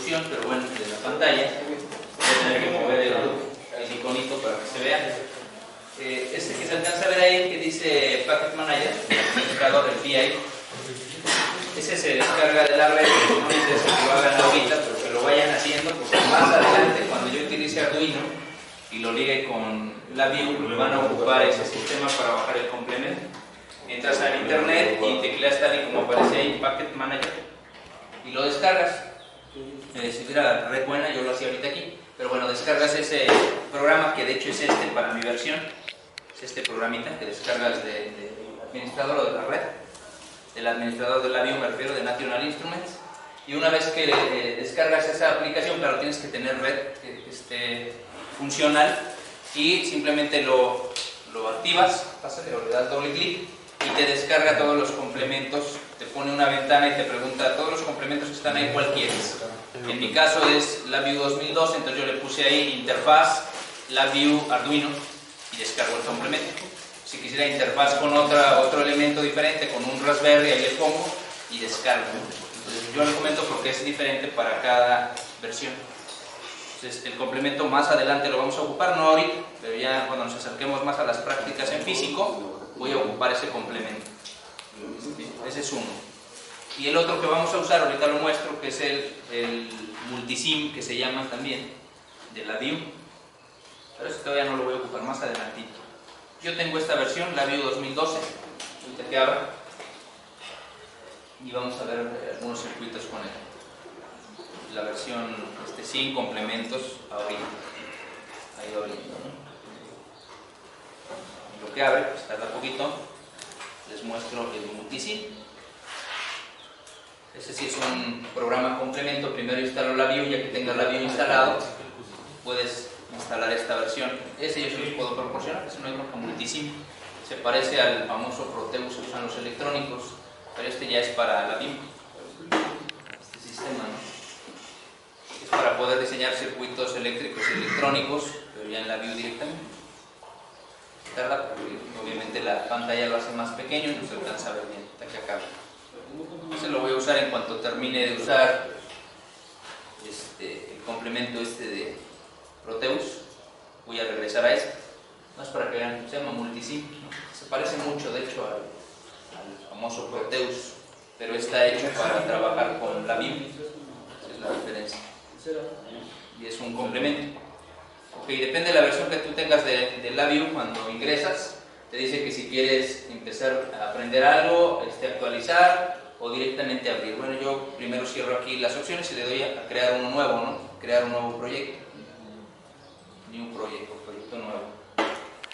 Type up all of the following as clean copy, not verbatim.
reproducción, pero bueno, de la pantalla. Voy a tener que mover el iconito para que se vea. Este que se alcanza a ver ahí, que dice Packet Manager, el administrador del PI, ese se descarga de la red. No es que lo hagan ahorita, pero que lo vayan haciendo, porque más adelante, cuando yo utilice Arduino y lo ligue con la View, van a ocupar ese sistema para bajar el complemento. Entras al internet y tecleas tal y como aparece ahí, Packet Manager, y lo descargas. Si hubiera la red buena, yo lo hacía ahorita aquí, pero bueno, descargas ese programa, que de hecho es este para mi versión, es este programita que descargas del administrador o de la red, del administrador de la View, me refiero, de National Instruments. Y una vez que descargas esa aplicación, claro, tienes que tener red que esté funcional, y simplemente lo activas, pásale o le das doble clic y te descarga todos los complementos. Te pone una ventana y te pregunta todos los complementos que están ahí, ¿cuál quieres? En mi caso es la View 2012, entonces yo le puse ahí interfaz, la View Arduino, y descargo el complemento. Si quisiera interfaz con otro elemento diferente, con un Raspberry, ahí le pongo y descargo. Entonces yo lo comento porque es diferente para cada versión. Entonces el complemento más adelante lo vamos a ocupar, no ahorita, pero ya cuando nos acerquemos más a las prácticas en físico, voy a ocupar ese complemento. Ese es uno. Y el otro que vamos a usar, ahorita lo muestro, que es el multisim, que se llama también, de la View. Pero eso todavía no lo voy a ocupar, más adelantito. Yo tengo esta versión, la View 2012, ahorita que abra, y vamos a ver algunos circuitos con él. La versión sin complementos ahorita. Ha ido abriendo, ¿no? Y lo que abre, pues tarda poquito, les muestro el multisim. Ese sí es un programa complemento. Primero instalo la View, ya que tengas la View instalado, puedes instalar esta versión. Ese yo se los puedo proporcionar, ese no hay bronca, multisim. Se parece al famoso Proteus que usan los electrónicos, pero este ya es para la View. Este sistema, ¿no? Es para poder diseñar circuitos eléctricos y electrónicos, pero ya en la View directamente. Tarda porque obviamente la pantalla lo hace más pequeño y no se alcanza a ver bien hasta que acabe. Ese lo voy a usar en cuanto termine de usar el complemento de Proteus. Voy a regresar a este. No es para que vean, se llama multisim, ¿no? Se parece mucho de hecho al famoso Proteus, pero está hecho para trabajar con la View. Esa es la diferencia. Y es un complemento. Ok, depende de la versión que tú tengas de la View. Cuando ingresas te dice que si quieres empezar a aprender algo, actualizar o directamente abrir. Bueno, yo primero cierro aquí las opciones y le doy a crear uno nuevo, ¿no? Crear un nuevo proyecto. New proyecto nuevo.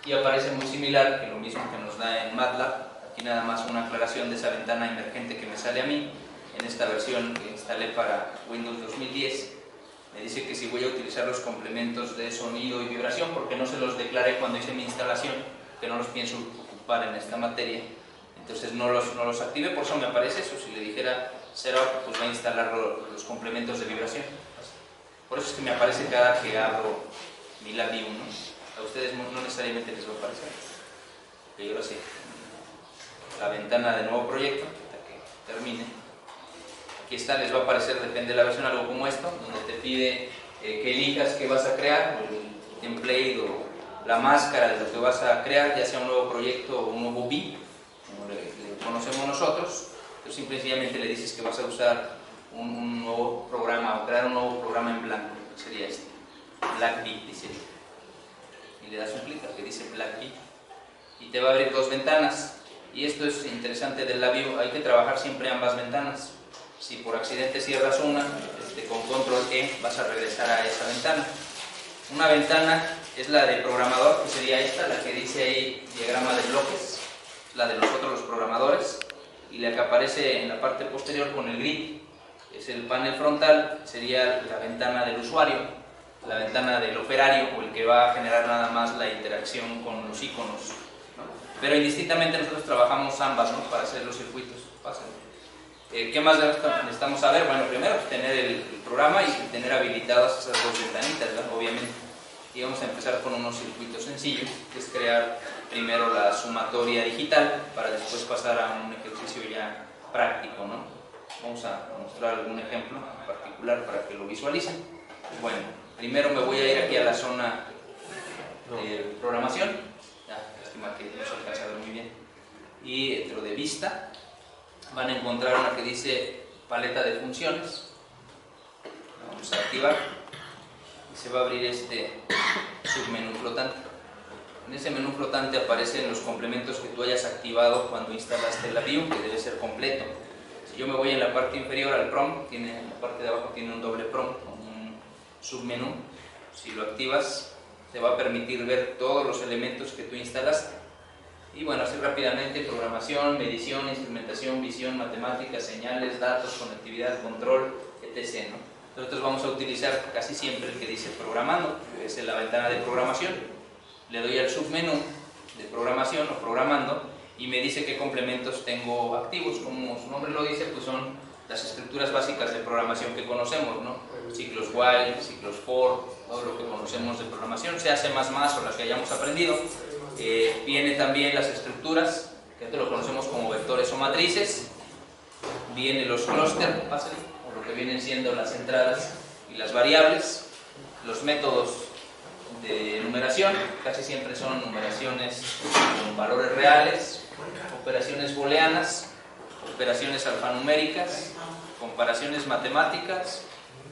Y aparece muy similar, que lo mismo que nos da en MATLAB. Aquí nada más una aclaración de esa ventana emergente que me sale a mí. En esta versión que instalé para Windows 2010, me dice que si voy a utilizar los complementos de sonido y vibración, porque no se los declaré cuando hice mi instalación, que no los pienso ocupar en esta materia. Entonces no los active, por eso me aparece eso. Si le dijera setup, pues va a instalar los complementos de vibración. Por eso es que me aparece cada que abro mi View, ¿no? A ustedes no necesariamente les va a aparecer, que yo lo sé. La ventana de nuevo proyecto, hasta que termine. Aquí está, les va a aparecer, depende de la versión, algo como esto, donde te pide que elijas qué vas a crear, el template o la máscara de lo que vas a crear, ya sea un nuevo proyecto o un nuevo BI, como le conocemos nosotros. Tú simplemente le dices que vas a usar un nuevo programa o crear un nuevo programa en blanco, sería este, Black BI, dice. Y le das un clic al que dice Black BI y te va a abrir dos ventanas. Y esto es interesante de la View, hay que trabajar siempre ambas ventanas. Si por accidente cierras una, con control E vas a regresar a esa ventana. Una ventana es la de programador, que sería esta, la que dice ahí diagrama de bloques, la de nosotros los programadores, y la que aparece en la parte posterior con el grid es el panel frontal, sería la ventana del usuario, la ventana del operario, o el que va a generar nada más la interacción con los iconos, ¿no? Pero indistintamente nosotros trabajamos ambas, ¿no? Para hacer los circuitos. ¿Qué más necesitamos saber? Bueno, primero tener el programa y tener habilitadas esas dos ventanitas, ¿verdad? Obviamente. Y vamos a empezar con unos circuitos sencillos, que es crear primero la sumatoria digital para después pasar a un ejercicio ya práctico, ¿no? Vamos a mostrar algún ejemplo en particular. espectacular para que lo visualicen. Bueno, primero me voy a ir aquí a la zona de programación. Lástima que no se alcanza a ver muy bien. Y dentro de vista van a encontrar una que dice paleta de funciones. Vamos a activar y se va a abrir este submenú flotante. En ese menú flotante aparecen los complementos que tú hayas activado cuando instalaste la view, que debe ser completo. Si yo me voy en la parte inferior al prompt, en la parte de abajo tiene un doble prompt, un submenú. Si lo activas, te va a permitir ver todos los elementos que tú instalaste. Y bueno, así rápidamente: programación, medición, instrumentación, visión, matemáticas, señales, datos, conectividad, control, etc., ¿no? Nosotros vamos a utilizar casi siempre el que dice programando, que es en la ventana de programación. Le doy al submenú de programación o programando y me dice qué complementos tengo activos. Como su nombre lo dice, pues son las estructuras básicas de programación que conocemos, ¿no? Ciclos while, ciclos for, todo lo que conocemos de programación, sea C++ o las que hayamos aprendido. Viene también las estructuras, que esto lo conocemos como vectores o matrices. Viene los clústeres, o lo que vienen siendo las entradas y las variables. Los métodos de numeración, casi siempre son numeraciones con valores reales, operaciones booleanas, operaciones alfanuméricas, comparaciones matemáticas,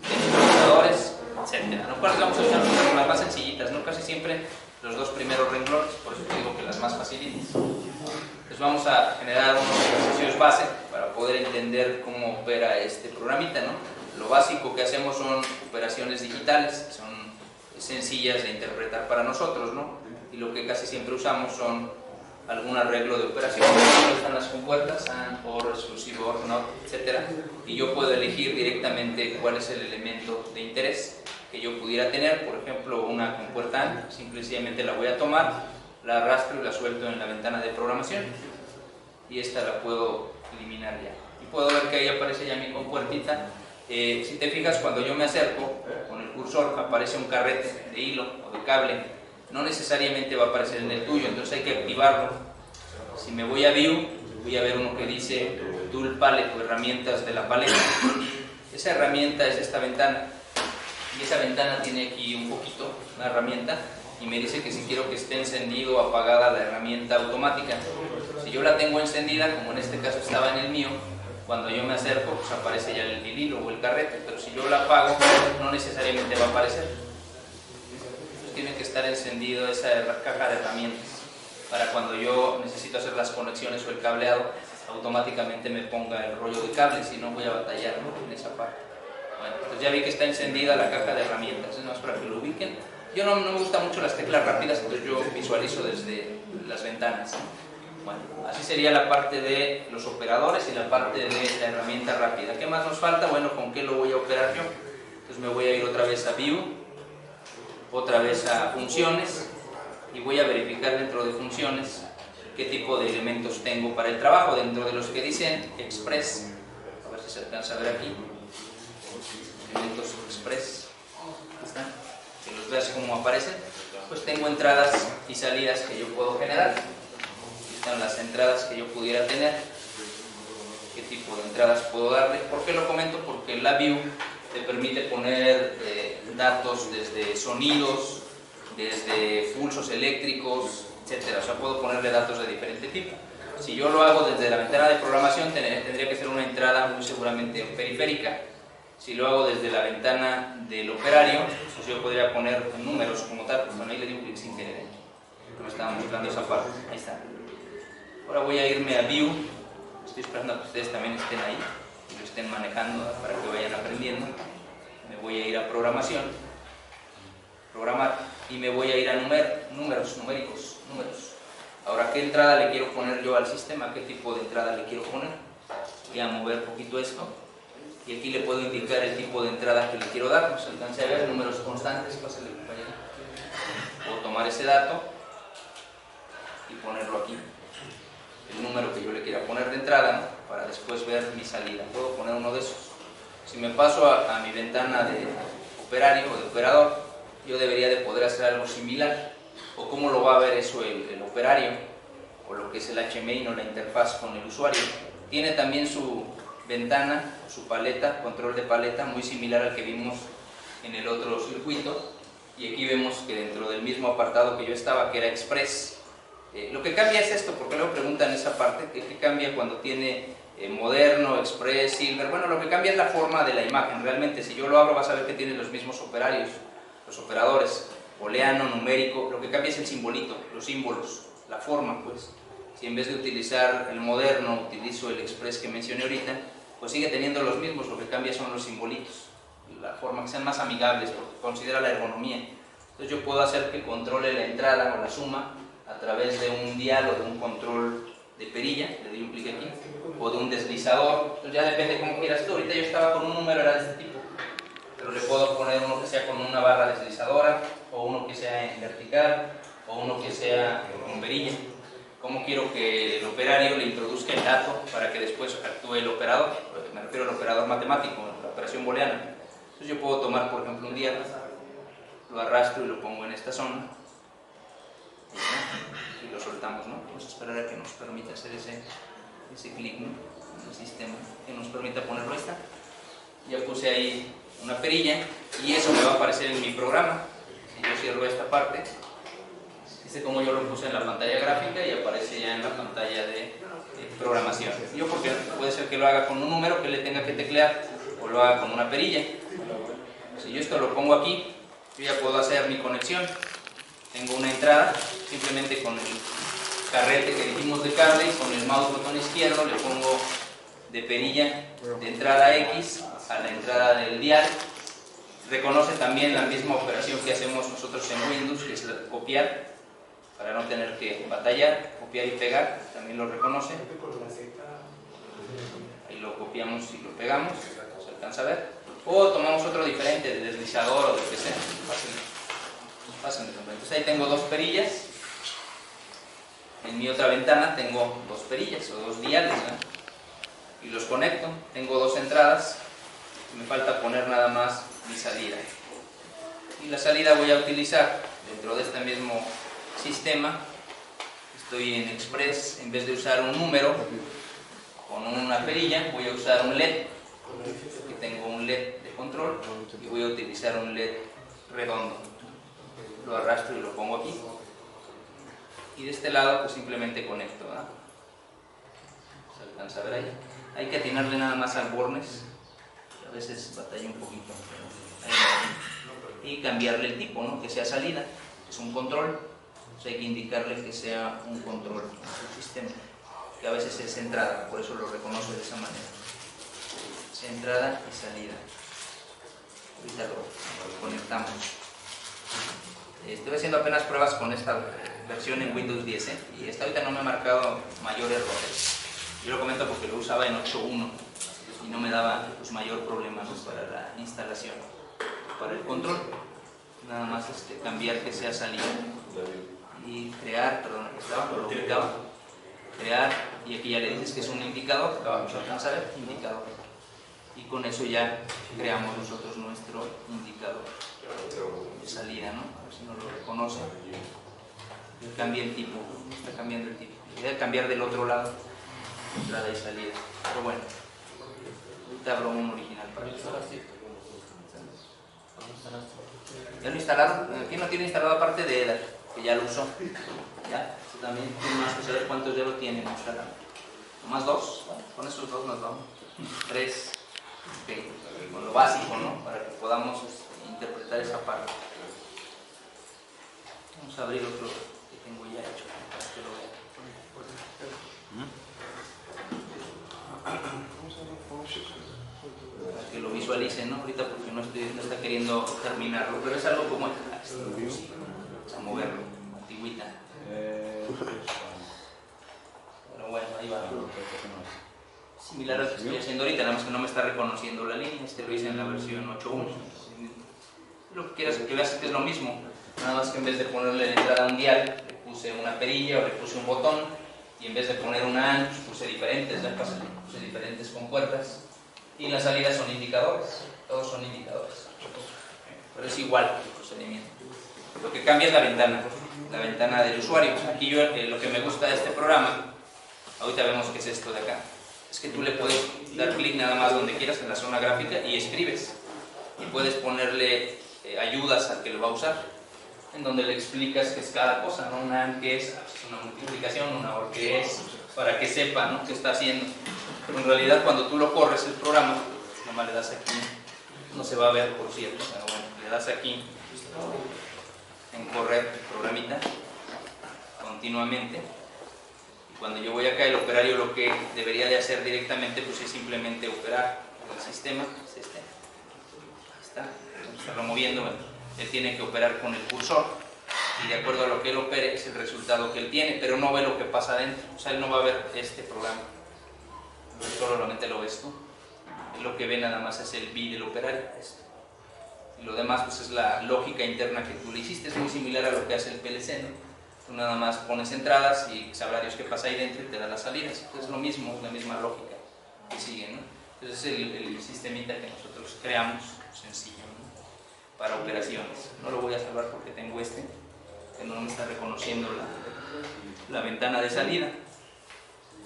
multiplicadores, etc. ¿No? ¿Cuáles vamos a usar? Las más sencillitas, ¿no? Casi siempre los dos primeros renglones, por eso te digo que las más facilitas. Entonces vamos a generar unos ejercicios base para poder entender cómo opera este programita, ¿no? Lo básico que hacemos son operaciones digitales, son sencillas de interpretar para nosotros, ¿no? Y lo que casi siempre usamos son algún arreglo de operaciones. Están las compuertas, AND, OR, exclusive OR, NOT, etc. Y yo puedo elegir directamente cuál es el elemento de interés que yo pudiera tener. Por ejemplo, una compuerta AND, simplemente la voy a tomar, la arrastro y la suelto en la ventana de programación, y esta la puedo eliminar ya. Y puedo ver que ahí aparece ya mi compuertita. Si te fijas, cuando yo me acerco con el cursor, aparece un carrete de hilo o de cable. No necesariamente va a aparecer en el tuyo, entonces hay que activarlo. Si me voy a View, voy a ver uno que dice Tool Palette o herramientas de la paleta. Esa herramienta es esta ventana, y esa ventana tiene aquí un poquito, una herramienta, y me dice que si quiero que esté encendido o apagada la herramienta automática. Si yo la tengo encendida, como en este caso estaba en el mío, cuando yo me acerco, pues aparece ya el hilo o el carrete, pero si yo la apago, no necesariamente va a aparecer. Entonces tiene que estar encendido esa caja de herramientas para cuando yo necesito hacer las conexiones o el cableado, automáticamente me ponga el rollo de cable, si no voy a batallar, ¿no?, en esa parte. Bueno, pues ya vi que está encendida la caja de herramientas, es más para que lo ubiquen. Yo no me gustan mucho las teclas rápidas, entonces yo visualizo desde las ventanas. Bueno, así sería la parte de los operadores y la parte de la herramienta rápida. ¿Qué más nos falta? Bueno, ¿con qué lo voy a operar yo? Entonces me voy a ir otra vez a View, otra vez a Funciones, y voy a verificar dentro de Funciones qué tipo de elementos tengo para el trabajo, dentro de los que dicen Express. A ver si se alcanza a ver aquí. Elementos Express. Aquí están. Que los veas cómo aparecen. Pues tengo entradas y salidas que yo puedo generar. Las entradas que yo pudiera tener, qué tipo de entradas puedo darle. ¿Por qué lo comento? Porque la View te permite poner datos desde sonidos, desde pulsos eléctricos, etc. O sea, puedo ponerle datos de diferente tipo. Si yo lo hago desde la ventana de programación, tendría que ser una entrada muy seguramente periférica. Si lo hago desde la ventana del operario, pues yo podría poner números como tal. Bueno, ahí le di un clic sin querer, me estaba mostrando esa parte. Ahí está. Ahora voy a irme a View, estoy esperando a que ustedes también estén ahí y lo estén manejando para que vayan aprendiendo. Me voy a ir a Programación, Programar, y me voy a ir a números. Ahora, ¿qué entrada le quiero poner yo al sistema? ¿Qué tipo de entrada le quiero poner? Voy a mover un poquito esto, y aquí le puedo indicar el tipo de entrada que le quiero dar. No se alcance a ver, números constantes, pásale, compañero. Puedo tomar ese dato y ponerlo aquí, el número que yo le quiera poner de entrada, ¿no?, para después ver mi salida. Puedo poner uno de esos. Si me paso a mi ventana de operario o de operador, yo debería de poder hacer algo similar. ¿O cómo lo va a ver eso el operario? O lo que es el HMI, o la interfaz con el usuario. Tiene también su ventana, o su paleta, control de paleta, muy similar al que vimos en el otro circuito. Y aquí vemos que dentro del mismo apartado que yo estaba, que era Express, lo que cambia es esto, porque luego preguntan esa parte, ¿qué cambia cuando tiene moderno, Express, Silver? Bueno, lo que cambia es la forma de la imagen. Realmente, si yo lo abro vas a ver que tiene los mismos operarios, los operadores, booleano, numérico. Lo que cambia es el simbolito, los símbolos, la forma, pues. Si en vez de utilizar el moderno utilizo el Express que mencioné ahorita, pues sigue teniendo los mismos, lo que cambia son los simbolitos, la forma, que sean más amigables, porque considera la ergonomía. Entonces yo puedo hacer que controle la entrada o la suma a través de un dial o de un control de perilla, le doy un clic aquí, o de un deslizador. Entonces ya depende cómo quieras tú. Ahorita yo estaba con un número, era de este tipo, pero le puedo poner uno que sea con una barra deslizadora, o uno que sea en vertical, o uno que sea con perilla. Cómo quiero que el operario le introduzca el dato para que después actúe el operador. Me refiero al operador matemático, la operación booleana. Entonces yo puedo tomar, por ejemplo, un dial, lo arrastro y lo pongo en esta zona y lo soltamos, ¿no? Vamos a esperar a que nos permita hacer ese clic, ¿no?, en el sistema, que nos permita ponerlo. Ahí está. Ya puse ahí una perilla y eso me va a aparecer en mi programa. Si yo cierro esta parte, dice como yo lo puse en la pantalla gráfica y aparece ya en la pantalla de programación. Yo, porque puede ser que lo haga con un número que le tenga que teclear, o lo haga con una perilla. Si yo esto lo pongo aquí, yo ya puedo hacer mi conexión. Tengo una entrada, simplemente con el carrete que dijimos de cable y con el mouse botón izquierdo le pongo de perilla de entrada X a la entrada del dial. Reconoce también la misma operación que hacemos nosotros en Windows, que es copiar, para no tener que batallar, copiar y pegar, también lo reconoce. Ahí lo copiamos y lo pegamos, se alcanza a ver. O tomamos otro diferente, de deslizador o de que sea. Entonces ahí tengo dos perillas. En mi otra ventana tengo dos perillas o dos diales, ¿no? Y los conecto. Tengo dos entradas. Me falta poner nada más mi salida. Y la salida voy a utilizar dentro de este mismo sistema. Estoy en Express. En vez de usar un número con una perilla, voy a usar un LED. Aquí tengo un LED de control y voy a utilizar un LED redondo. Lo arrastro y lo pongo aquí. Y de este lado pues simplemente conecto, ¿verdad? Se alcanza a ver ahí. Hay que atinarle nada más al bornes. A veces batalla un poquito. Y cambiarle el tipo, ¿no?, que sea salida. Es un control. Entonces hay que indicarle que sea un control en su sistema. Que a veces es entrada, por eso lo reconoce de esa manera. Es entrada y salida. Ahorita lo conectamos. Estoy haciendo apenas pruebas con esta versión en Windows 10, y esta ahorita no me ha marcado mayor errores. Yo lo comento porque lo usaba en 8.1 y no me daba pues, mayor problema, ¿no?, para la instalación. Para el control, nada más cambiar que sea salida y crear, perdón, aquí estaba, lo ubicaba, crear, y aquí ya le dices que es un indicador, vamos a alcanzar a ver, indicador. Y con eso ya creamos nosotros nuestro indicador de salida, ¿no? A ver si no lo reconoce. Cambia el tipo, está cambiando el tipo. Debe cambiar del otro lado, entrada y salida. Pero bueno, ahorita abro un original para eso. ¿Ya lo instalaron? Aquí no tiene instalado aparte de EDA, que ya lo usó. ¿Ya? También tiene más que saber cuántos ya lo tienen instalado. ¿Más dos? Bueno, con esos dos nos vamos. 3. Okay. Con lo básico, ¿no?, para que podamos interpretar esa parte. Vamos a abrir otro que tengo ya hecho para que lo vean. Para que lo visualicen, ¿no?, ahorita, porque no está queriendo terminarlo, pero es algo como vamos a moverlo, antigüita. Pero bueno, ahí va. Similar al que estoy haciendo ahorita, nada más que no me está reconociendo la línea. Lo hice en la versión 8.1. Lo que quieras que veas es que es lo mismo, nada más que en vez de ponerle la entrada a un dial, le puse una perilla o le puse un botón, y en vez de poner una AND, puse diferentes, puse diferentes compuertas, y las salidas son indicadores, todos son indicadores, pero es igual el procedimiento. Lo que cambia es la ventana del usuario. Aquí yo lo que me gusta de este programa, ahorita vemos que es esto de acá. es que tú le puedes dar clic nada más donde quieras en la zona gráfica y escribes. Y puedes ponerle ayudas al que lo va a usar, en donde le explicas qué es cada cosa, ¿no? Una AND que es una multiplicación, una OR que es, para que sepa, ¿no?, qué está haciendo. Pero en realidad cuando tú lo corres el programa, nomás le das aquí, no se va a ver por cierto, pero bueno, le das aquí en correr el programita continuamente. Y cuando yo voy acá, el operario lo que debería de hacer directamente pues es simplemente operar el sistema, es este. Ahí está, estarlo moviendo, bueno, él tiene que operar con el cursor y de acuerdo a lo que él opere es el resultado que él tiene, pero no ve lo que pasa adentro, o sea, él no va a ver este programa, solamente lo ves tú. Él lo que ve nada más es el BI del operario, esto. Y lo demás pues es la lógica interna que tú le hiciste, es muy similar a lo que hace el PLC, ¿no? Tú nada más pones entradas y sabrá Dios qué pasa ahí dentro y te da las salidas. Entonces es lo mismo, es la misma lógica que sigue, ¿no? Entonces es el sistemita que nosotros creamos, sencillo, ¿no?, para operaciones. No lo voy a salvar porque tengo este, que no me está reconociendo la ventana de salida,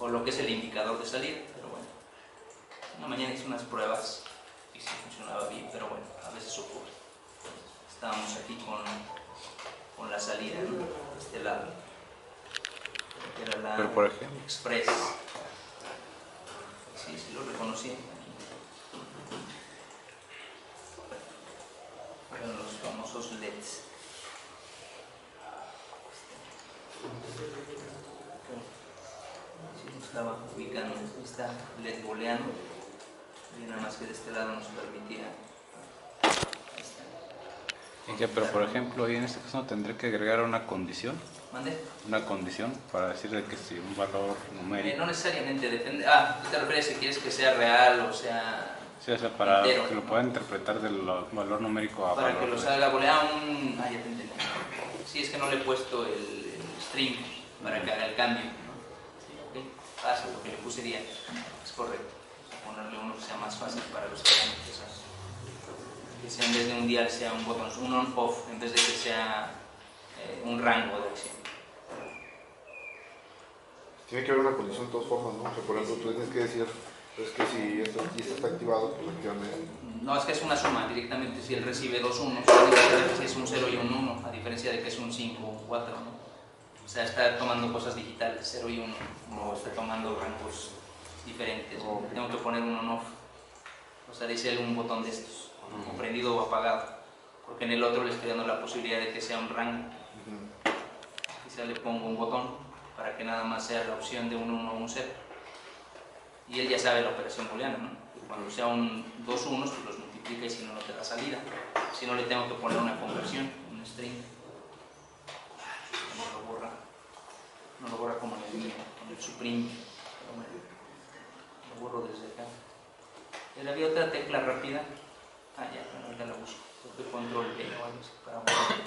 o lo que es el indicador de salida, pero bueno. Una mañana hice unas pruebas y sí funcionaba bien, pero bueno, a veces ocurre. Estábamos aquí con la salida, ¿no?, de este lado, que era la pero por ejemplo Express. Sí, sí lo reconocí. Eran los famosos LEDs. Sí, estaba ubicando, está LED booleano, y nada más que de este lado nos permitía. pero por ejemplo, ahí en este caso tendré que agregar una condición. ¿Mande? Una condición para decirle que si un valor numérico. No necesariamente, depende. ¿Te refieres si quieres que sea real o sea? Sí, o sea, para entero, que lo pueda interpretar del valor numérico a para valor. que lo salga booleano ya te entendí. Sí, es que no le he puesto el string para que haga el cambio, ¿no? Sí, okay. Fácil, lo que le puse día. Es correcto. Ponerle uno que sea más fácil para los que van a empezar. Que sea en vez de un dial sea un botón, un on-off, en vez de que sea un rango de acción. Tiene que haber una condición de todas formas, ¿no? O sea, por ejemplo, tú tienes que decir, es que si esto está activado, pues activame. No, es que es una suma directamente. Si él recibe dos unos, si es un 0 y un 1, a diferencia de que es un 5 o un 4, ¿no? O sea, está tomando cosas digitales, 0 y 1, no está tomando rangos diferentes. Tengo que poner un on-off. O sea, dice él un botón de estos, o prendido o apagado, porque en el otro le estoy dando la posibilidad de que sea un rango. Quizá le pongo un botón para que nada más sea la opción de un 1 o un 0. Y él ya sabe la operación booleana, ¿no? Y cuando sea dos unos, pues los multiplica y si no, no te da salida. Si no, le tengo que poner una conversión, un string. No lo borra como en el mío, con el suprime. Lo borro desde acá. Y había otra tecla rápida. Ya, bueno, ahorita la busco. Creo que control B o algo así para borrar.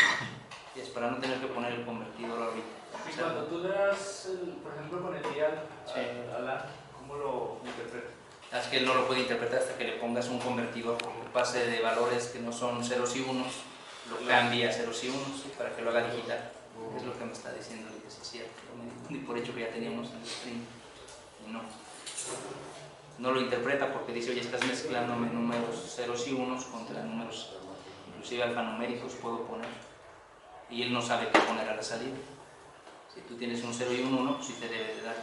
Y es para no tener que poner el convertidor ahorita. Y cuando tú le das, por ejemplo, con el dial Sí. a la, ¿cómo lo interpretas? Es que él no lo puede interpretar hasta que le pongas un convertidor, porque pase de valores que no son ceros y unos, lo cambia a ceros y unos, ¿sí?, para que lo haga digital. Es lo que me está diciendo, y es cierto. Yo me di por hecho que ya teníamos el string, y no lo interpreta porque dice, oye, estás mezclándome números ceros y unos contra números, inclusive alfanuméricos puedo poner, y él no sabe qué poner a la salida. Si tú tienes un 0 y un 1, pues sí te debe de dar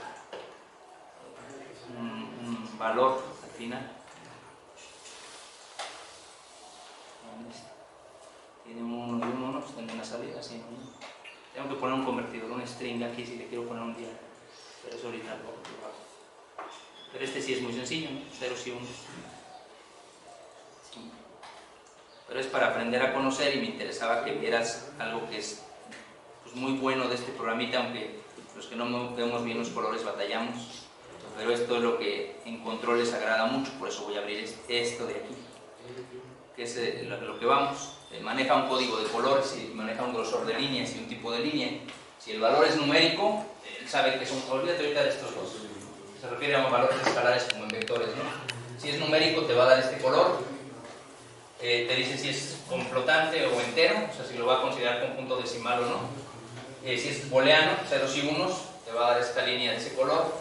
un valor al final. Tiene un 1 y un 1, pues tiene una salida así, ¿no? Tengo que poner un convertidor, un string aquí si le quiero poner un dial, pero eso ahorita lo hago. Pero este sí es muy sencillo, ¿no? Ceros y unos. Sí. Pero es para aprender a conocer, y me interesaba que vieras algo que es pues muy bueno de este programita, aunque los que no vemos bien los colores batallamos, pero esto es lo que en control les agrada mucho, por eso voy a abrir esto de aquí, que es lo que vamos. Maneja un código de colores y maneja un grosor de líneas y un tipo de línea. Si el valor es numérico, él sabe que son, olvídate ahorita de estos dos, se refiere a valores escalares como en vectores, ¿no? Si es numérico te va a dar este color, te dice si es flotante o entero, o sea si lo va a considerar con punto decimal o no. Si es booleano, ceros y unos, te va a dar esta línea de ese color.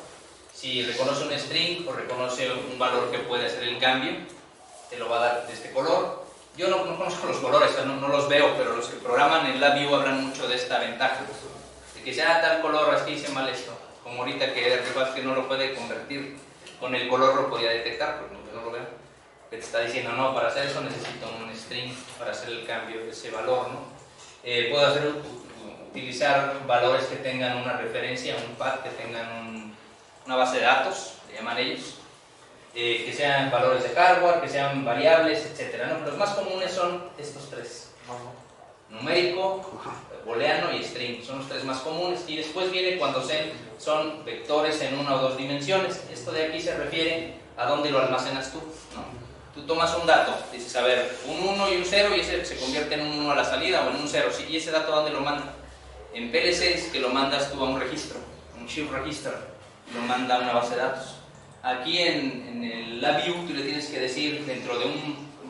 Si reconoce un string o reconoce un valor que puede hacer el cambio, te lo va a dar de este color. Yo no conozco los colores, no los veo, pero los que programan en LabVIEW hablan mucho de esta ventaja, de que sea tal color, es que hice mal esto, como ahorita que no lo puede convertir, con el color lo podía detectar, porque no lo veo, que te está diciendo, no, para hacer eso necesito un string para hacer el cambio de ese valor, ¿no? Puedo utilizar valores que tengan una referencia, un path, que tengan una base de datos, le llaman ellos, que sean valores de hardware, que sean variables, etc., ¿no? Los más comunes son estos tres: numérico, booleano y string. Son los tres más comunes. Y después viene cuando son vectores en una o dos dimensiones. Esto de aquí se refiere a dónde lo almacenas tú, ¿no? Tú tomas un dato, dices, a ver, un 1 y un 0, y ese se convierte en un 1 a la salida o en un 0. ¿Y ese dato a dónde lo manda? En PLC es que lo mandas tú a un registro, un shift register, lo manda a una base de datos. Aquí en el LabVIEW tú le tienes que decir dentro de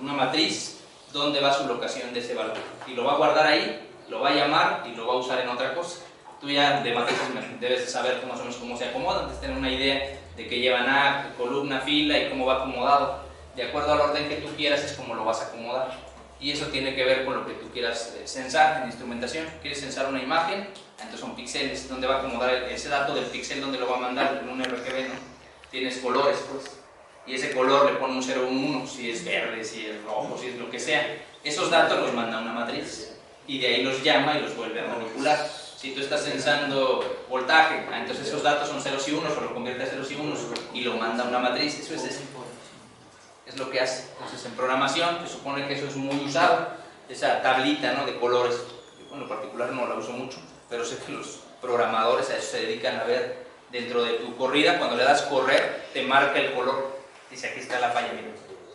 una matriz dónde va su locación de ese valor. Y lo va a guardar ahí, lo va a llamar y lo va a usar en otra cosa. Tú ya de matrices debes de saber más o menos cómo se acomodan, debes tener una idea de que llevan A, columna, fila y cómo va acomodado. De acuerdo al orden que tú quieras es como lo vas a acomodar. Y eso tiene que ver con lo que tú quieras censar en instrumentación. ¿Quieres censar una imagen? Entonces son píxeles, donde va a acomodar ese dato del píxel, donde lo va a mandar en un RGB, ¿no? Tienes colores, pues, y ese color le pone un 0 o un 1, si es verde, si es rojo, si es lo que sea. Esos datos los manda a una matriz y de ahí los llama y los vuelve a manipular. Si tú estás censando voltaje, entonces esos datos son ceros y unos, o lo convierte a ceros y unos y lo manda a una matriz. Eso es lo que hace. Entonces en programación se supone que eso es muy usado, esa tablita, ¿no?, de colores. Yo en lo particular no la uso mucho, pero sé que los programadores a eso se dedican a ver. Dentro de tu corrida, cuando le das correr, te marca el color. Dice, aquí está la falla, mira.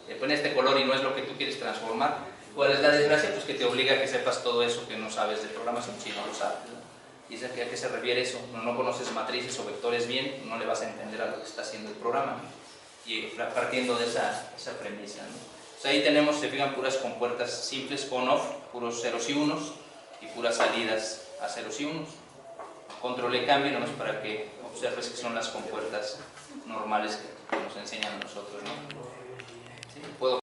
Le pone este color y no es lo que tú quieres transformar. ¿Cuál es la desgracia? Pues que te obliga a que sepas todo eso que no sabes de programación, si no lo sabes, ¿no? Y es a qué se refiere eso. No conoces matrices o vectores bien, no le vas a entender a lo que está haciendo el programa, ¿no? Y partiendo de esa premisa, ¿no? Pues ahí tenemos, se fijan, puras compuertas simples, on-off, puros ceros y unos, y puras salidas a ceros y unos. Control cambio, nomás para que observes que son las compuertas normales que nos enseñan a nosotros, ¿no? ¿Sí? ¿Puedo